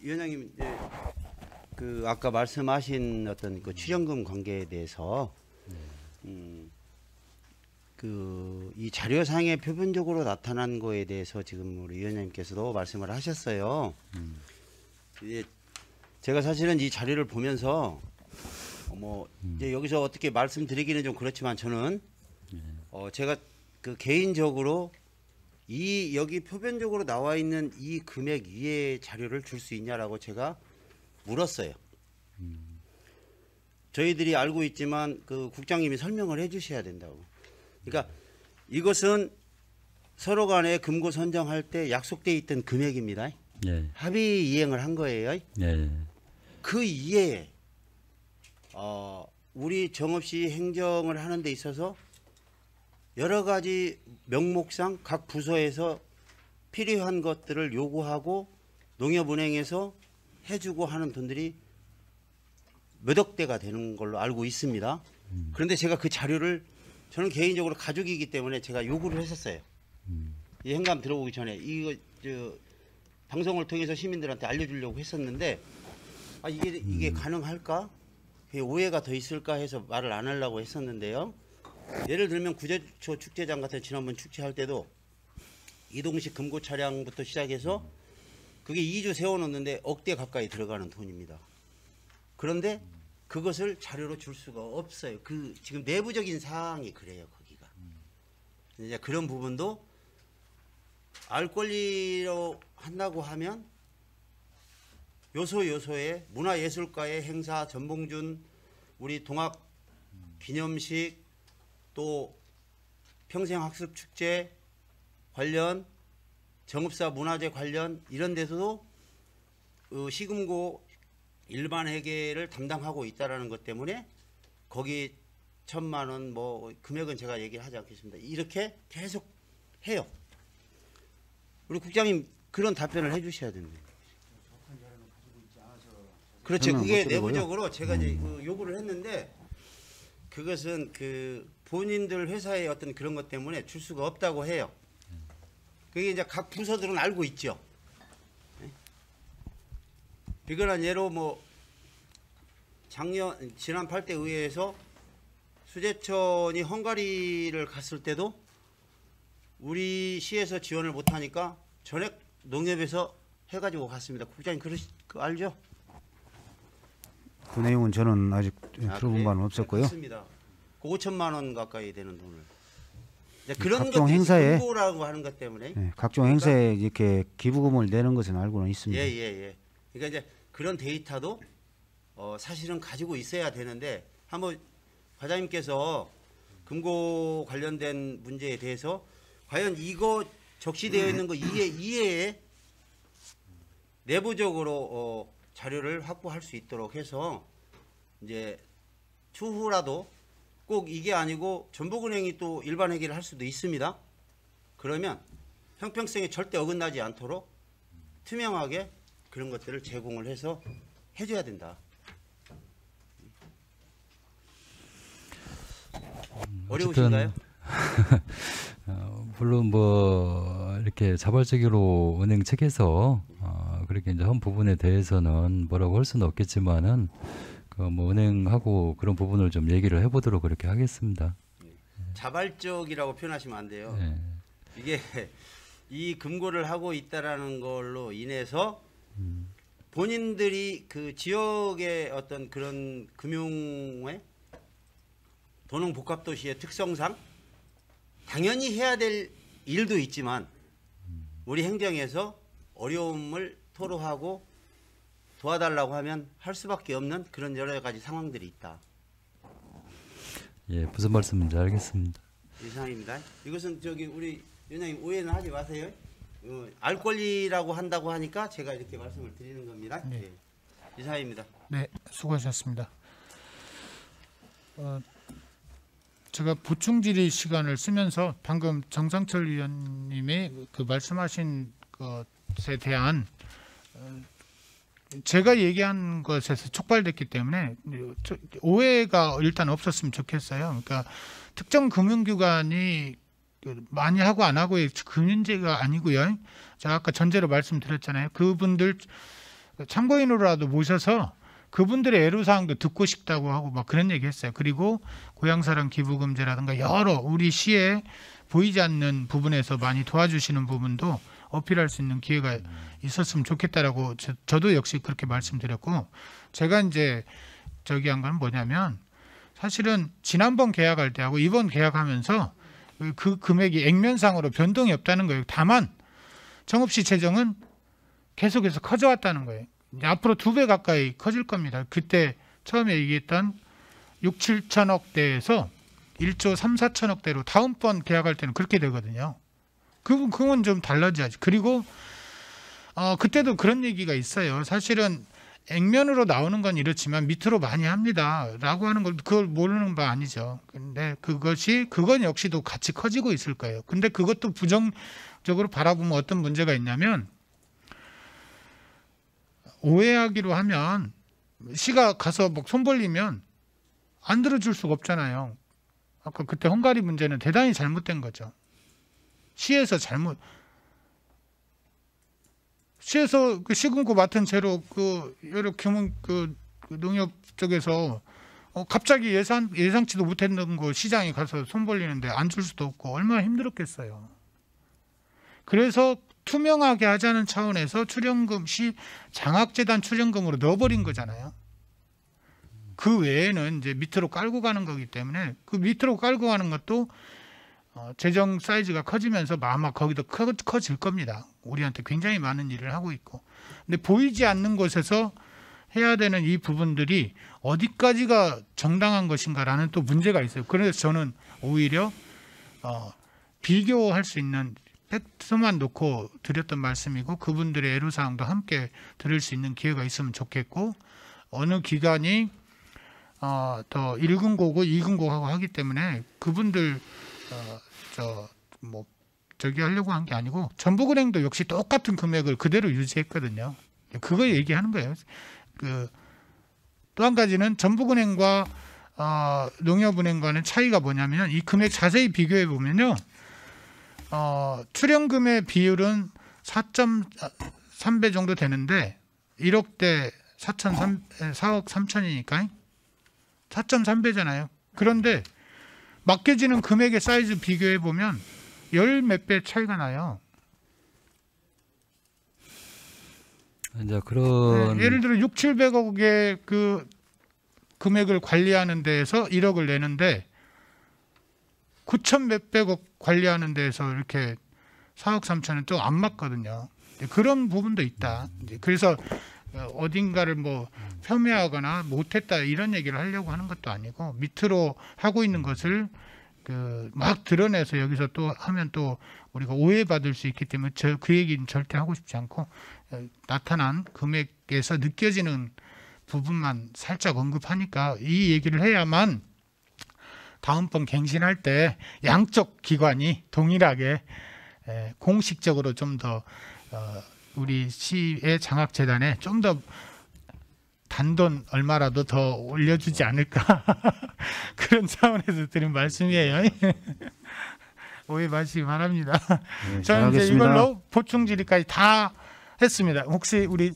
위원장님 이제 그 아까 말씀하신 어떤 그 출연금 관계에 대해서 그 이 자료상에 표면적으로 나타난 거에 대해서 지금 우리 위원장님께서도 말씀을 하셨어요. 이제 제가 사실은 이 자료를 보면서 뭐 이제 여기서 어떻게 말씀드리기는 좀 그렇지만 저는 제가 그 개인적으로 이 여기 표면적으로 나와 있는 이 금액 위에 자료를 줄 수 있냐라고 제가 물었어요. 저희들이 알고 있지만 그 국장님이 설명을 해주셔야 된다고. 그러니까 이것은 서로 간에 금고 선정할 때 약속돼 있던 금액입니다. 예. 합의 이행을 한 거예요. 예. 그 이외에 우리 정읍시 행정을 하는 데 있어서 여러 가지 명목상 각 부서에서 필요한 것들을 요구하고 농협은행에서 해주고 하는 돈들이 몇 억대가 되는 걸로 알고 있습니다. 그런데 제가 그 자료를 저는 개인적으로 가족이기 때문에 제가 요구를 했었어요. 이 행감 들어오기 전에 이거 방송을 통해서 시민들한테 알려주려고 했었는데 이게 가능할까? 오해가 더 있을까 해서 말을 안 하려고 했었는데요. 예를 들면 구제초 축제장 같은 지난번 축제할 때도 이동식 금고 차량부터 시작해서 그게 2주 세워놓는데 억대 가까이 들어가는 돈입니다. 그런데 그것을 자료로 줄 수가 없어요. 그 지금 내부적인 사항이 그래요. 거기가 이제 그런 부분도 알 권리로 한다고 하면 요소요소에 문화예술가의 행사, 전봉준 우리 동학 기념식 또 평생학습축제 관련 정읍사 문화재 관련 이런 데서도 시금고 일반 회계를 담당하고 있다라는 것 때문에 거기 1,000만 원 뭐 금액은 제가 얘기를 하지 않겠습니다. 이렇게 계속 해요. 우리 국장님 그런 답변을 해주셔야 됩니다. 그렇죠. 그게 내부적으로 제가 이제 요구를 했는데 그것은 그 본인들 회사의 어떤 그런 것 때문에 줄 수가 없다고 해요. 그게 이제 각 부서들은 알고 있죠. 이거는 예로 뭐 지난 8대 의회에서 수제천이 헝가리를 갔을 때도 우리 시에서 지원을 못하니까 전액 농협에서 해가지고 갔습니다. 국장님 그거 알죠? 그 내용은 저는 아직 들어본 바는 없었고요. 그렇습니다. 그 5천만 원 가까이 되는 돈을. 그런 각종 것들이 행사에 금고라고 하는 것 때문에. 네, 각종 행사에 이렇게 기부금을 내는 것은 알고는 있습니다. 예. 그러니까 이제 그런 데이터도 사실은 가지고 있어야 되는데 한번 과장님께서 금고 관련된 문제에 대해서 과연 이거 적시되어 있는 거 이외에 내부적으로 자료를 확보할 수 있도록 해서 이제 추후라도 꼭 이게 아니고 전북은행이 또 일반 회계를 할 수도 있습니다. 그러면 형평성에 절대 어긋나지 않도록 투명하게 그런 것들을 제공을 해서 해줘야 된다. 어려우신가요? 물론 뭐 이렇게 자발적으로 은행 측에서 그렇게 이제 한 부분에 대해서는 뭐라고 할 수는 없겠지만은 그 뭐 은행하고 그런 부분을 좀 얘기를 해보도록 그렇게 하겠습니다. 자발적이라고 표현하시면 안 돼요. 네. 이게 이 금고를 하고 있다라는 걸로 인해서 본인들이 그 지역의 어떤 그런 금융의 도농복합도시의 특성상 당연히 해야 될 일도 있지만 우리 행정에서 어려움을 토로하고 도와달라고 하면 할 수밖에 없는 그런 여러 가지 상황들이 있다. 예, 무슨 말씀인지 알겠습니다. 이상입니다. 이것은 우리 위원장님 오해는 하지 마세요. 알 권리라고 한다고 하니까 제가 이렇게 말씀을 드리는 겁니다. 네. 이상입니다. 네, 수고하셨습니다. 제가 보충 질의 시간을 쓰면서 방금 정상철 위원님이 그 말씀하신 것에 대한 제가 얘기한 것에서 촉발됐기 때문에 오해가 일단 없었으면 좋겠어요. 그러니까 특정 금융기관이 많이 하고 안 하고의 그 문제가 아니고요. 제가 아까 전제로 말씀드렸잖아요. 그분들 참고인으로라도 모셔서 그분들의 애로사항도 듣고 싶다고 하고 막 그런 얘기했어요. 그리고 고향사랑 기부금제라든가 여러 우리 시에 보이지 않는 부분에서 많이 도와주시는 부분도 어필할 수 있는 기회가 있었으면 좋겠다라고 저도 역시 그렇게 말씀드렸고, 제가 이제 저기 한 건 뭐냐면 사실은 지난번 계약할 때하고 이번 계약하면서 그 금액이 액면상으로 변동이 없다는 거예요. 다만 정읍시 재정은 계속해서 커져왔다는 거예요. 이제 앞으로 2배 가까이 커질 겁니다. 그때 처음에 얘기했던 6, 7천억대에서 1조 3, 4천억대로 다음번 계약할 때는 그렇게 되거든요. 그건 좀 달라져야지. 그리고 그때도 그런 얘기가 있어요. 사실은 액면으로 나오는 건 이렇지만 밑으로 많이 합니다라고 하는 걸 그걸 모르는 바 아니죠. 근데 그건 역시도 같이 커지고 있을 거예요. 근데 그것도 부정적으로 바라보면 어떤 문제가 있냐면, 오해하기로 하면 시가 가서 막 손 벌리면 안 들어줄 수가 없잖아요. 아까 그때 헝가리 문제는 대단히 잘못된 거죠. 시에서 그 시군구 맡은 채로 그 여러 금융 그 농협 쪽에서 갑자기 예상치도 못했던 거 시장에 가서 손 벌리는데 안 줄 수도 없고 얼마나 힘들었겠어요. 그래서 투명하게 하자는 차원에서 출연금 시 장학재단 출연금으로 넣어버린 거잖아요. 그 외에는 이제 밑으로 깔고 가는 거기 때문에 그 밑으로 깔고 가는 것도 재정 사이즈가 커지면서 아마 거기도 커질 겁니다. 우리한테 굉장히 많은 일을 하고 있고. 근데 보이지 않는 곳에서 해야 되는 이 부분들이 어디까지가 정당한 것인가라는 또 문제가 있어요. 그래서 저는 오히려 비교할 수 있는 팩트만 놓고 드렸던 말씀이고, 그분들의 애로사항도 함께 들을 수 있는 기회가 있으면 좋겠고, 어느 기관이 더 1금고고 2금고하고 하기 때문에 그분들 저기 하려고 한 게 아니고, 전북은행도 역시 똑같은 금액을 그대로 유지했거든요. 그거 얘기하는 거예요. 또 한 가지는 전북은행과 농협은행과는 차이가 뭐냐면, 이 금액 자세히 비교해 보면요, 출연금의 비율은 4.3배 정도 되는데 1억대 4억 3천이니까 4.3배잖아요. 그런데 맡겨지는 금액의 사이즈 비교해 보면 열 몇 배 차이가 나요. 이제 그런 예를 들어 6, 700억의 그 금액을 관리하는 데에서 1억을 내는데 9천 몇백억 관리하는 데에서 이렇게 4억 3천은 또 안 맞거든요. 그런 부분도 있다. 그래서 어딘가를 뭐 폄훼하거나 못했다 이런 얘기를 하려고 하는 것도 아니고, 밑으로 하고 있는 것을 막 드러내서 여기서 또 하면 또 우리가 오해받을 수 있기 때문에 그 얘기는 절대 하고 싶지 않고, 나타난 금액에서 느껴지는 부분만 살짝 언급하니까 이 얘기를 해야만 다음번 갱신할 때 양쪽 기관이 동일하게 공식적으로 좀 더 우리 시의 장학재단에 좀 더 단돈 얼마라도 더 올려주지 않을까 그런 차원에서 드린 말씀이에요. 오해 마시기 바랍니다. 네, 저는 이제 잘하겠습니다. 이걸로 보충 질의까지 다 했습니다. 혹시 우리